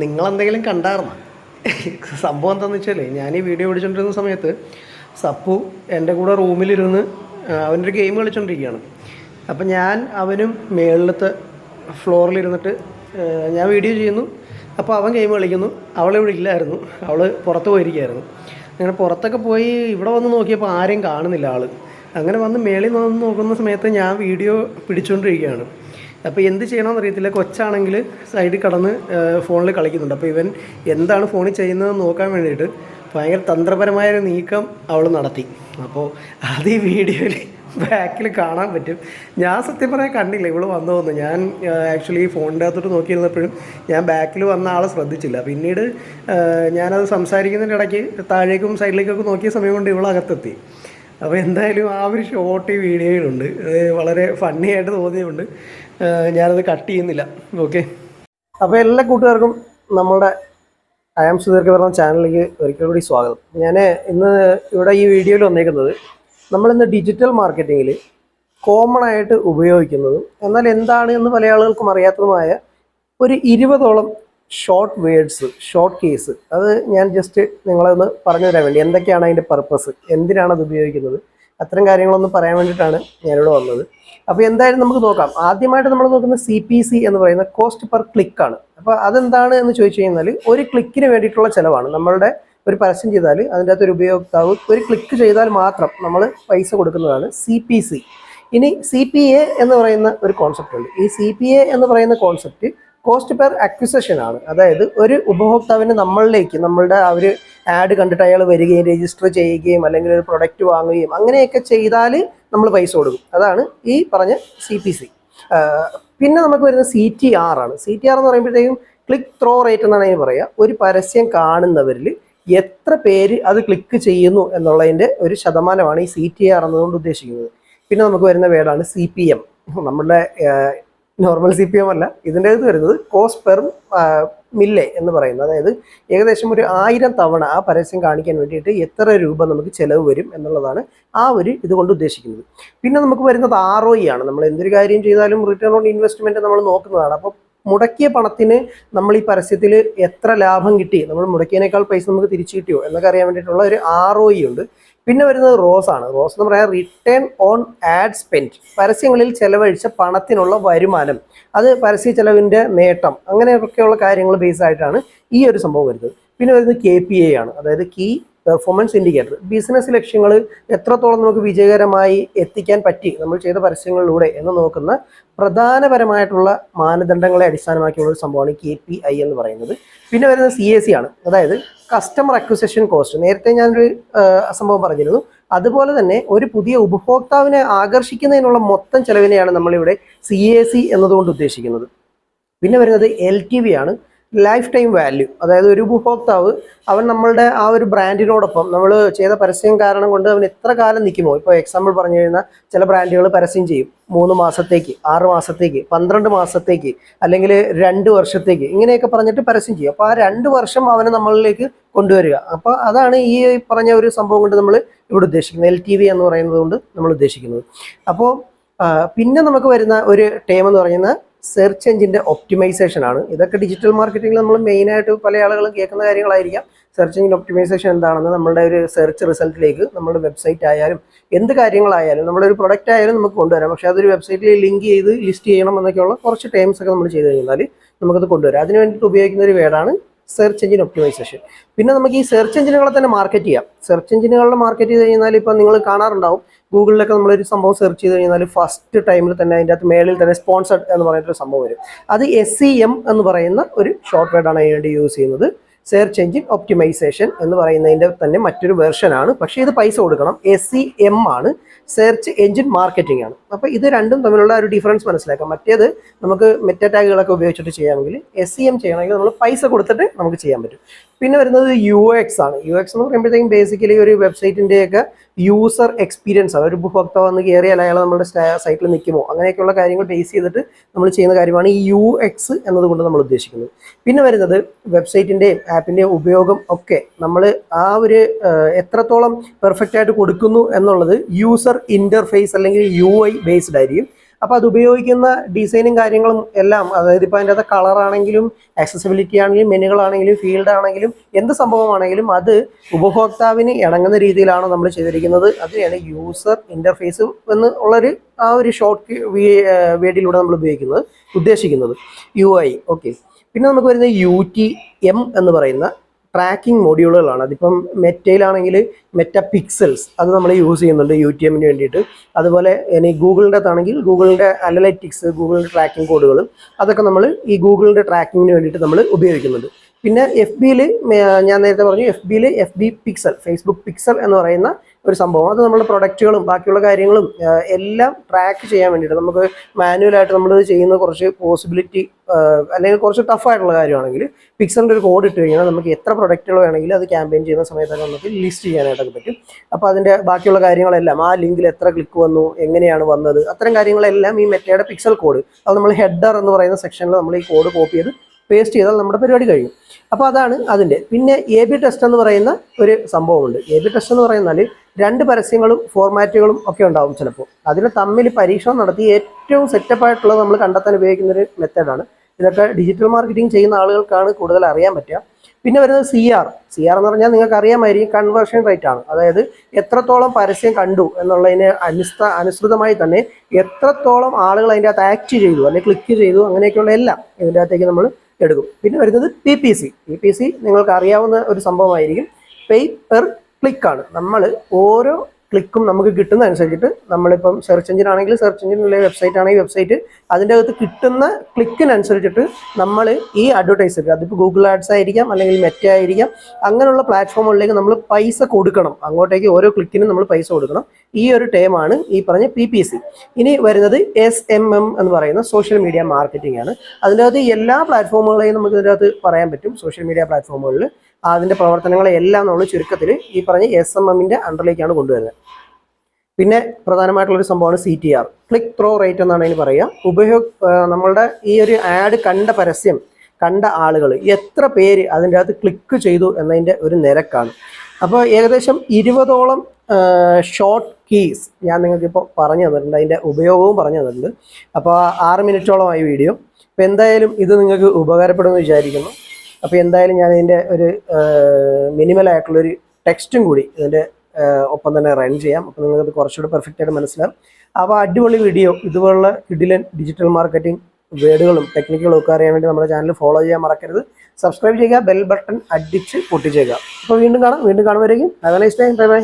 നിങ്ങളെന്തെങ്കിലും കണ്ടായിരുന്നോ? സംഭവം എന്താണെന്ന് വെച്ചാൽ ഞാൻ ഈ വീഡിയോ പിടിച്ചുകൊണ്ടിരുന്ന സമയത്ത് സപ്പു എൻ്റെ കൂടെ റൂമിലിരുന്ന് അവനൊരു ഗെയിം കളിച്ചുകൊണ്ടിരിക്കുകയാണ്. അപ്പം ഞാൻ അവനും മേളിലത്തെ ഫ്ലോറിലിരുന്നിട്ട് ഞാൻ വീഡിയോ ചെയ്യുന്നു. അപ്പോൾ അവൻ ഗെയിം കളിക്കുന്നു. അവളിവിടെ ഇല്ലായിരുന്നു, അവൾ പുറത്ത് പോയിരിക്കുകയായിരുന്നു. അങ്ങനെ പുറത്തൊക്കെ പോയി ഇവിടെ വന്ന് നോക്കിയപ്പോൾ ആരെയും കാണുന്നില്ല ആൾ. അങ്ങനെ വന്ന് മേളിൽ വന്ന് നോക്കുന്ന സമയത്ത് ഞാൻ വീഡിയോ പിടിച്ചുകൊണ്ടിരിക്കുകയാണ്. അപ്പോൾ എന്ത് ചെയ്യണമെന്ന് അറിയത്തില്ല. കൊച്ചാണെങ്കിൽ സൈഡിൽ കടന്ന് ഫോണിൽ കളിക്കുന്നുണ്ട്. അപ്പോൾ ഇവൻ എന്താണ് ഫോണിൽ ചെയ്യുന്നതെന്ന് നോക്കാൻ വേണ്ടിയിട്ട് ഭയങ്കര തന്ത്രപരമായൊരു നീക്കം അവൾ നടത്തി. അപ്പോൾ അത് ഈ വീഡിയോയിൽ ബാക്കിൽ കാണാൻ പറ്റും. ഞാൻ സത്യം പറയാൻ കണ്ടില്ല ഇവൾ വന്നു വന്നു. ഞാൻ ആക്ച്വലി ഫോണിൻ്റെ അകത്തോട്ട് നോക്കിയിരുന്നപ്പോഴും ഞാൻ ബാക്കിൽ വന്ന ആളെ ശ്രദ്ധിച്ചില്ല. പിന്നീട് ഞാനത് സംസാരിക്കുന്നതിൻ്റെ ഇടയ്ക്ക് താഴേക്കും സൈഡിലേക്കൊക്കെ നോക്കിയ സമയം കൊണ്ട് ഇവളകത്തെത്തി. അപ്പോൾ എന്തായാലും ആ ഒരു ഷോട്ട് ഈ വീഡിയോയിലുണ്ട്. വളരെ ഫണ്ണി ആയിട്ട് തോന്നിയുണ്ട്. ഞാനത് കട്ട് ചെയ്യുന്നില്ല. ഓക്കെ, അപ്പോൾ എല്ലാ കൂട്ടുകാർക്കും നമ്മുടെ ഐ ആം സുധീർക്ക് പറഞ്ഞ ചാനലിലേക്ക് ഒരിക്കൽ കൂടി സ്വാഗതം. ഞാൻ ഇന്ന് ഇവിടെ ഈ വീഡിയോയിൽ വന്നേക്കുന്നത് നമ്മളിന്ന് ഡിജിറ്റൽ മാർക്കറ്റിങ്ങിൽ കോമൺ ആയിട്ട് ഉപയോഗിക്കുന്നതും എന്നാൽ എന്താണ് എന്ന് പല ആളുകൾക്കും അറിയാത്തതുമായ ഒരു 20ഓളം ഷോർട്ട് വേർഡ്സ്, ഷോർട്ട് കേസ്, അത് ഞാൻ ജസ്റ്റ് നിങ്ങളെ ഒന്ന് പറഞ്ഞു തരാൻ വേണ്ടി, എന്തൊക്കെയാണ് അതിൻ്റെ പർപ്പസ്, എന്തിനാണ് അത് ഉപയോഗിക്കുന്നത്, അത്തരം കാര്യങ്ങളൊന്നും പറയാൻ വേണ്ടിയിട്ടാണ് ഞാനിവിടെ വന്നത്. അപ്പോൾ എന്തായാലും നമുക്ക് നോക്കാം. ആദ്യമായിട്ട് നമ്മൾ നോക്കുന്ന CPC എന്ന് പറയുന്ന കോസ്റ്റ് പെർ ക്ലിക്കാണ്. അപ്പോൾ അതെന്താണ് എന്ന് ചോദിച്ചു കഴിഞ്ഞാൽ ഒരു ക്ലിക്കിന് വേണ്ടിയിട്ടുള്ള ചിലവാണ്. നമ്മളുടെ ഒരു പരസ്യം ചെയ്താൽ അതിൻ്റെ അകത്തൊരു ഉപയോക്താവ് ഒരു ക്ലിക്ക് ചെയ്താൽ മാത്രം നമ്മൾ പൈസ കൊടുക്കുന്നതാണ് CPC. ഇനി CPA എന്ന് പറയുന്ന ഒരു കോൺസെപ്റ്റ് ഉണ്ട്. ഈ CPA എന്ന് പറയുന്ന കോൺസെപ്റ്റ് കോസ്റ്റ് പെർ അക്വിസിഷൻ ആണ്. അതായത് ഒരു ഉപഭോക്താവിന് നമ്മളിലേക്ക്, നമ്മളുടെ ആ ഒരു ആഡ് കണ്ടിട്ട് അയാൾ വരികയും രജിസ്റ്റർ ചെയ്യുകയും അല്ലെങ്കിൽ ഒരു പ്രൊഡക്റ്റ് വാങ്ങുകയും അങ്ങനെയൊക്കെ ചെയ്താൽ നമ്മൾ പൈസ കൊടുക്കും. അതാണ് ഈ പറഞ്ഞ CPC. പിന്നെ നമുക്ക് വരുന്ന CTR ആണ്. CTR എന്ന് പറയുമ്പോഴത്തേക്കും ക്ലിക്ക് ത്രോ റേറ്റ് എന്നാണ് അതിന് പറയുക. ഒരു പരസ്യം കാണുന്നവരിൽ എത്ര പേര് അത് ക്ലിക്ക് ചെയ്യുന്നു എന്നുള്ളതിൻ്റെ ഒരു ശതമാനമാണ് ഈ CTR എന്നതുകൊണ്ട് ഉദ്ദേശിക്കുന്നത്. പിന്നെ നമുക്ക് വരുന്ന വേർഡാണ് CPM. നമ്മളുടെ നോർമൽ CPM അല്ല, ഇതിൻ്റെ ഇത് വരുന്നത് കോസ്റ്റ് പെർ മില്ലെ എന്ന് പറയുന്നത്. അതായത് ഏകദേശം ഒരു 1000 തവണ ആ പരസ്യം കാണിക്കാൻ വേണ്ടിയിട്ട് എത്ര രൂപ നമുക്ക് ചിലവ് വരും എന്നുള്ളതാണ് ആ ഒരു ഇതുകൊണ്ട് ഉദ്ദേശിക്കുന്നത്. പിന്നെ നമുക്ക് വരുന്നത് ROI ആണ്. നമ്മൾ എന്തൊരു കാര്യം ചെയ്താലും റിട്ടേൺ ഓൺ ഇൻവെസ്റ്റ്മെൻറ്റ് നമ്മൾ നോക്കുന്നതാണ്. അപ്പോൾ മുടക്കിയ പണത്തിന് നമ്മൾ ഈ പരസ്യത്തിൽ എത്ര ലാഭം കിട്ടി, നമ്മൾ മുടക്കിയതിനേക്കാൾ പൈസ നമുക്ക് തിരിച്ചു കിട്ടിയോ എന്നൊക്കെ അറിയാൻ വേണ്ടിയിട്ടുള്ള ഒരു ROI ഉണ്ട്. പിന്നെ വരുന്നത് റോസ് ആണ്. റോസ് എന്ന് പറയാൻ റിട്ടേൺ ഓൺ ആഡ് സ്പെൻഡ്, പരസ്യങ്ങളിൽ ചെലവഴിച്ച പണത്തിനുള്ള വരുമാനം, അത് പരസ്യ ചെലവിൻ്റെ നേട്ടം, അങ്ങനെയൊക്കെയുള്ള കാര്യങ്ങൾ ബേസ് ആയിട്ടാണ് ഈ ഒരു സംഭവം വരുന്നത്. പിന്നെ വരുന്നത് KPI ആണ്. അതായത് കീ പെർഫോമൻസ് ഇൻഡിക്കേറ്റർ. ബിസിനസ് ലക്ഷ്യങ്ങൾ എത്രത്തോളം നമുക്ക് വിജയകരമായി എത്തിക്കാൻ പറ്റി നമ്മൾ ചെയ്ത പരസ്യങ്ങളിലൂടെ എന്ന് നോക്കുന്ന പ്രധാനപരമായിട്ടുള്ള മാനദണ്ഡങ്ങളെ അടിസ്ഥാനമാക്കിയുള്ള ഒരു സംഭവമാണ് KPI എന്ന് പറയുന്നത്. പിന്നെ വരുന്നത് CAC ആണ്. അതായത് കസ്റ്റമർ അക്വിസിഷൻ കോസ്റ്റ്. നേരത്തെ ഞാനൊരു സംഭവം പറഞ്ഞിരുന്നു. അതുപോലെ തന്നെ ഒരു പുതിയ ഉപഭോക്താവിനെ ആകർഷിക്കുന്നതിനുള്ള മൊത്തം ചെലവിനെയാണ് നമ്മളിവിടെ CAC എന്നതുകൊണ്ട് ഉദ്ദേശിക്കുന്നത്. പിന്നെ വരുന്നത് LTV ആണ്, ലൈഫ് ടൈം വാല്യൂ. അതായത് ഒരു ഉപഭോക്താവ് അവൻ നമ്മളുടെ ആ ഒരു ബ്രാൻഡിനോടൊപ്പം നമ്മൾ ചെയ്ത പരസ്യം കാരണം കൊണ്ട് അവൻ എത്ര കാലം നിൽക്കുമോ. ഇപ്പോൾ എക്സാമ്പിൾ പറഞ്ഞു കഴിഞ്ഞാൽ ചില ബ്രാൻഡുകൾ പരസ്യം ചെയ്യും 3 മാസത്തേക്ക്, 6 മാസത്തേക്ക്, 12 മാസത്തേക്ക്, അല്ലെങ്കിൽ 2 വർഷത്തേക്ക്, ഇങ്ങനെയൊക്കെ പറഞ്ഞിട്ട് പരസ്യം ചെയ്യും. അപ്പോൾ ആ 2 വർഷം അവനെ നമ്മളിലേക്ക് കൊണ്ടുവരിക. അപ്പോൾ അതാണ് ഈ പറഞ്ഞ ഒരു സംഭവം കൊണ്ട് നമ്മൾ ഇവിടെ ഉദ്ദേശിക്കുന്നത്, LTV എന്ന് പറയുന്നത് കൊണ്ട് നമ്മൾ ഉദ്ദേശിക്കുന്നത്. അപ്പോൾ പിന്നെ നമുക്ക് വരുന്ന ഒരു ടേം എന്ന് പറയുന്നത് സെർച്ച് എഞ്ചിൻ്റെ ഒപ്റ്റിമൈസേഷൻ ആണ്. ഇതൊക്കെ ഡിജിറ്റൽ മാർക്കറ്റിംഗിൽ നമ്മൾ മെയിനായിട്ട് പല ആളുകളും കേൾക്കുന്ന കാര്യങ്ങളായിരിക്കാം. സെർച്ച് എഞ്ചിൻ ഒപ്റ്റിമൈസേഷൻ എന്താണെന്ന് നമ്മളുടെ ഒരു സെർച്ച് റിസൾട്ടിലേക്ക് നമ്മുടെ വെബ്സൈറ്റ് ആയാലും എന്ത് കാര്യങ്ങളായാലും നമ്മളൊരു പ്രൊഡക്റ്റ് ആയാലും നമുക്ക് കൊണ്ടുവരാം. പക്ഷേ അതൊരു വെബ്സൈറ്റിൽ ലിങ്ക് ചെയ്ത് ലിസ്റ്റ് ചെയ്യണം എന്നൊക്കെയുള്ള കുറച്ച് ടേംസ് ഒക്കെ നമ്മൾ ചെയ്ത് കഴിഞ്ഞാൽ നമുക്കത് കൊണ്ടുവരാം. അതിന് വേണ്ടിയിട്ട് ഉപയോഗിക്കുന്ന ഒരു വേർഡാണ് സെർച്ച് എഞ്ചിൻ ഒപ്റ്റിമൈസേഷൻ. പിന്നെ നമുക്ക് ഈ സെർച്ച് എഞ്ചിനുകളെ തന്നെ മാർക്കറ്റ് ചെയ്യാം. സെർച്ച് എഞ്ചിനുകളുടെ മാർക്കറ്റ് ചെയ്ത് കഴിഞ്ഞാൽ ഇപ്പോൾ നിങ്ങൾ കാണാറുണ്ടാവും, ഗൂഗിളിലൊക്കെ നമ്മളൊരു സംഭവം സെർച്ച് ചെയ്ത് കഴിഞ്ഞാൽ ഫസ്റ്റ് ടൈമിൽ തന്നെ അതിൻ്റെ അകത്ത് മേളിൽ തന്നെ സ്പോൺസർഡ് എന്ന് പറഞ്ഞിട്ടൊരു സംഭവം വരും. അത് SEM എന്ന് പറയുന്ന ഒരു ഷോർട്ട് വേർഡാണ് അതിന് വേണ്ടി യൂസ് ചെയ്യുന്നത്. സെർച്ച് എഞ്ചിൻ ഒപ്റ്റിമൈസേഷൻ എന്ന് പറയുന്നതിൻ്റെ തന്നെ മറ്റൊരു വെർഷനാണ്. പക്ഷേ ഇത് പൈസ കൊടുക്കണം. SEM ആണ്, സെർച്ച് എഞ്ചിൻ മാർക്കറ്റിംഗ് ആണ്. അപ്പോൾ ഇത് രണ്ടും തമ്മിലുള്ള ഒരു ഡിഫറൻസ് മനസ്സിലാക്കാം. മറ്റേത് നമുക്ക് മെറ്റാ ടാഗുകളൊക്കെ ഉപയോഗിച്ചിട്ട് ചെയ്യാമെങ്കിൽ SEM ചെയ്യണമെങ്കിൽ നമ്മൾ പൈസ കൊടുത്തിട്ട് നമുക്ക് ചെയ്യാൻ പറ്റും. പിന്നെ വരുന്നത് UX ആണ്. UX എന്ന് പറയുമ്പോഴത്തേക്കും ബേസിക്കലി ഒരു വെബ്സൈറ്റിൻ്റെയൊക്കെ യൂസർ എക്സ്പീരിയൻസ് ആണ്. ഒരു ഉപഭോക്താവ് വന്ന് കയറിയാൽ അയാൾ നമ്മുടെ സൈറ്റിൽ നിൽക്കുമോ, അങ്ങനെയൊക്കെയുള്ള കാര്യങ്ങൾ ബേസ് ചെയ്തിട്ട് നമ്മൾ ചെയ്യുന്ന കാര്യമാണ് ഈ UX എന്നതുകൊണ്ട് നമ്മൾ ഉദ്ദേശിക്കുന്നത്. പിന്നെ വരുന്നത് വെബ്സൈറ്റിൻ്റെയും ആപ്പിൻ്റെയും ഉപയോഗം ഒക്കെ നമ്മൾ ആ ഒരു എത്രത്തോളം പെർഫെക്റ്റ് ആയിട്ട് കൊടുക്കുന്നു എന്നുള്ളത് യൂസർ ഇൻ്റർഫേസ് അല്ലെങ്കിൽ UI ബേസ്ഡ് ആയിരിക്കും. അപ്പോൾ അത് ഉപയോഗിക്കുന്ന ഡിസൈനും കാര്യങ്ങളും എല്ലാം, അതായത് ഇപ്പോൾ അതിൻ്റെ അകത്ത് കളറാണെങ്കിലും ആക്സസിബിലിറ്റി ആണെങ്കിലും മെനുകളാണെങ്കിലും ഫീൽഡ് ആണെങ്കിലും എന്ത് സംഭവമാണെങ്കിലും അത് ഉപഭോക്താവിന് ഇണങ്ങുന്ന രീതിയിലാണ് നമ്മൾ ചെയ്തിരിക്കുന്നത്. അതിനെയാണ് യൂസർ ഇൻ്റർഫേസ് എന്ന് ഉള്ളൊരു ആ ഒരു ഷോർട്ട് വേഡിലൂടെ നമ്മൾ ഉദ്ദേശിക്കുന്നത് UI. ഓക്കെ, പിന്നെ നമുക്ക് വരുന്നത് UTM എന്ന് പറയുന്ന ട്രാക്കിംഗ് മൊഡ്യൂളുകളാണ്. അതിപ്പം മെറ്റയിലാണെങ്കിൽ മെറ്റ പിക്സൽസ് അത് നമ്മൾ യൂസ് ചെയ്യുന്നുണ്ട് UTMന് വേണ്ടിയിട്ട്. അതുപോലെ ഇനി ഗൂഗിളിൻ്റെ അകത്താണെങ്കിൽ ഗൂഗിളിൻ്റെ അനലൈറ്റിക്സ്, ഗൂഗിളിൻ്റെ ട്രാക്കിംഗ് കോഡുകൾ അതൊക്കെ നമ്മൾ ഈ ഗൂഗിളിൻ്റെ ട്രാക്കിങ്ങിന് വേണ്ടിയിട്ട് നമ്മൾ ഉപയോഗിക്കുന്നുണ്ട്. പിന്നെ FBയിൽ ഞാൻ നേരത്തെ പറഞ്ഞു, FBയിൽ FB പിക്സൽ, ഫേസ്ബുക്ക് പിക്സൽ എന്ന് പറയുന്ന ഒരു സംഭവം, അത് നമ്മുടെ പ്രൊഡക്റ്റുകളും ബാക്കിയുള്ള കാര്യങ്ങളും എല്ലാം ട്രാക്ക് ചെയ്യാൻ വേണ്ടിയിട്ട് നമുക്ക് മാനുവലായിട്ട് നമ്മളിത് ചെയ്യുന്ന കുറച്ച് പോസിബിലിറ്റി അല്ലെങ്കിൽ കുറച്ച് ടഫായിട്ടുള്ള കാര്യമാണെങ്കിൽ പിക്സലിൻ്റെ ഒരു കോഡ് ഇട്ട് കഴിഞ്ഞാൽ നമുക്ക് എത്ര പ്രൊഡക്റ്റുകൾ വേണമെങ്കിലും അത് ക്യാമ്പയിൻ ചെയ്യുന്ന സമയത്തൊക്കെ നമുക്ക് ലിസ്റ്റ് ചെയ്യാനായിട്ടൊക്കെ പറ്റും. അപ്പോൾ അതിൻ്റെ ബാക്കിയുള്ള കാര്യങ്ങളെല്ലാം ആ ലിങ്കിൽ എത്ര ക്ലിക്ക് വന്നു, എങ്ങനെയാണ് വന്നത്, അത്തരം കാര്യങ്ങളെല്ലാം ഈ മെറ്റയുടെ പിക്സൽ കോഡ്, അത് നമ്മൾ ഹെഡർ എന്ന് പറയുന്ന സെക്ഷനിൽ നമ്മൾ ഈ കോഡ് കോപ്പി ചെയ്ത് പേസ്റ്റ് ചെയ്താൽ നമ്മുടെ പരിപാടി കഴിയും. അപ്പോൾ അതാണ് അതിൻ്റെ. പിന്നെ AB ടെസ്റ്റ് എന്ന് പറയുന്ന ഒരു സംഭവമുണ്ട്. AB ടെസ്റ്റ് എന്ന് പറയുന്നാൽ 2 പരസ്യങ്ങളും ഫോർമാറ്റുകളും ഒക്കെ ഉണ്ടാവും ചിലപ്പോൾ. അതിന് തമ്മിൽ പരീക്ഷണം നടത്തി ഏറ്റവും സെറ്റപ്പായിട്ടുള്ളത് നമ്മൾ കണ്ടെത്താൻ ഉപയോഗിക്കുന്നൊരു മെത്തേഡാണ്. ഇതൊക്കെ ഡിജിറ്റൽ മാർക്കറ്റിംഗ് ചെയ്യുന്ന ആളുകൾക്കാണ് കൂടുതൽ അറിയാൻ പറ്റുക. പിന്നെ വരുന്നത് CR എന്ന് പറഞ്ഞാൽ നിങ്ങൾക്ക് അറിയാമായിരിക്കും, കൺവേർഷൻ റേറ്റ് ആണ്. അതായത് എത്രത്തോളം പരസ്യം കണ്ടു എന്നുള്ളതിന് അനുസൃതമായി തന്നെ എത്രത്തോളം ആളുകൾ അതിൻ്റെ അകത്ത് ആക്ട് ചെയ്തു അല്ലെങ്കിൽ ക്ലിക്ക് ചെയ്തു, അങ്ങനെയൊക്കെയുള്ള എല്ലാം ഇതിൻ്റെ അകത്തേക്ക് നമ്മൾ എടുക്കും. പിന്നെ വരുന്നത് PPC നിങ്ങൾക്ക് അറിയാവുന്ന ഒരു സംഭവമായിരിക്കും. Pay per ക്ലിക്കാണ്. നമ്മൾ ഓരോ ക്ലിക്കും നമുക്ക് കിട്ടുന്ന അനുസരിച്ചിട്ട്, നമ്മളിപ്പം സെർച്ച് എഞ്ചിൻ ആണെങ്കിൽ സെർച്ച് എഞ്ചിൻ, അല്ലെങ്കിൽ വെബ്സൈറ്റ് ആണെങ്കിൽ വെബ്സൈറ്റ്, അതിൻ്റെ അകത്ത് കിട്ടുന്ന ക്ലിക്കിനനുസരിച്ചിട്ട് നമ്മൾ ഈ അഡ്വർടൈസർക്ക്, അതിപ്പോൾ ഗൂഗിൾ ആഡ്സ് ആയിരിക്കാം അല്ലെങ്കിൽ മെറ്റ ആയിരിക്കാം, അങ്ങനെയുള്ള പ്ലാറ്റ്ഫോമുകളിലേക്ക് നമ്മൾ പൈസ കൊടുക്കണം. അങ്ങോട്ടേക്ക് ഓരോ ക്ലിക്കിനും നമ്മൾ പൈസ കൊടുക്കണം. ഈ ഒരു ടേമാണ് ഈ പറഞ്ഞ PPC. ഇനി വരുന്നത് SMM എന്ന് പറയുന്ന സോഷ്യൽ മീഡിയ മാർക്കറ്റിംഗ് ആണ്. അതിൻ്റെ അകത്ത് എല്ലാ പ്ലാറ്റ്ഫോമുകളെയും നമുക്ക് ഇതിൻ്റെ അകത്ത് പറയാൻ പറ്റും. സോഷ്യൽ മീഡിയ പ്ലാറ്റ്ഫോമുകളിൽ അതിൻ്റെ പ്രവർത്തനങ്ങളെ എല്ലാം നമ്മൾ ചുരുക്കത്തിൽ ഈ പറഞ്ഞ SMMൻ്റെ അണ്ടറിലേക്കാണ് കൊണ്ടുവരുന്നത്. പിന്നെ പ്രധാനമായിട്ടുള്ളൊരു സംഭവമാണ് CTR, ക്ലിക്ക് ത്രോ റേറ്റ് എന്നാണ് അതിന് പറയുക. നമ്മളുടെ ഈ ഒരു ആഡ് കണ്ട പരസ്യം കണ്ട ആളുകൾ എത്ര പേര് അതിൻ്റെ അകത്ത് ക്ലിക്ക് ചെയ്തു എന്നതിൻ്റെ ഒരു നിരക്കാണ്. അപ്പോൾ ഏകദേശം 20ഓളം ഷോർട്ട് കീസ് ഞാൻ നിങ്ങൾക്കിപ്പോൾ പറഞ്ഞു തന്നിട്ടുണ്ട്, അതിൻ്റെ ഉപയോഗവും പറഞ്ഞു തന്നിട്ടുണ്ട്. അപ്പോൾ 6 മിനിറ്റോളമായി വീഡിയോ. അപ്പോൾ എന്തായാലും ഇത് നിങ്ങൾക്ക് ഉപകാരപ്പെടുമെന്ന് വിചാരിക്കുന്നു. അപ്പോൾ എന്തായാലും ഞാൻ ഇതിൻ്റെ ഒരു മിനിമലായിട്ടുള്ളൊരു ടെക്സ്റ്റും കൂടി ഇതിൻ്റെ ഒപ്പം തന്നെ റൺ ചെയ്യാം. അപ്പോൾ നിങ്ങൾക്കത് കുറച്ചുകൂടി പെർഫെക്റ്റ് ആയിട്ട് മനസ്സിലാവും. അപ്പോൾ അടിപൊളി വീഡിയോ, ഇതുപോലുള്ള കിഡിലൻ ഡിജിറ്റൽ മാർക്കറ്റിംഗ് വേർഡുകളും ടെക്നിക്കുകളും ഒക്കെ അറിയാൻ വേണ്ടി നമ്മുടെ ചാനൽ ഫോളോ ചെയ്യാൻ മറക്കരുത്. സബ്സ്ക്രൈബ് ചെയ്യുക, ബെൽ ബട്ടൺ അടിച്ച് പൊട്ടിച്ചേക്കുക. അപ്പോൾ വീണ്ടും കാണും. വീണ്ടും കാണുമ്പോഴേക്കും have a nice time. Bye by.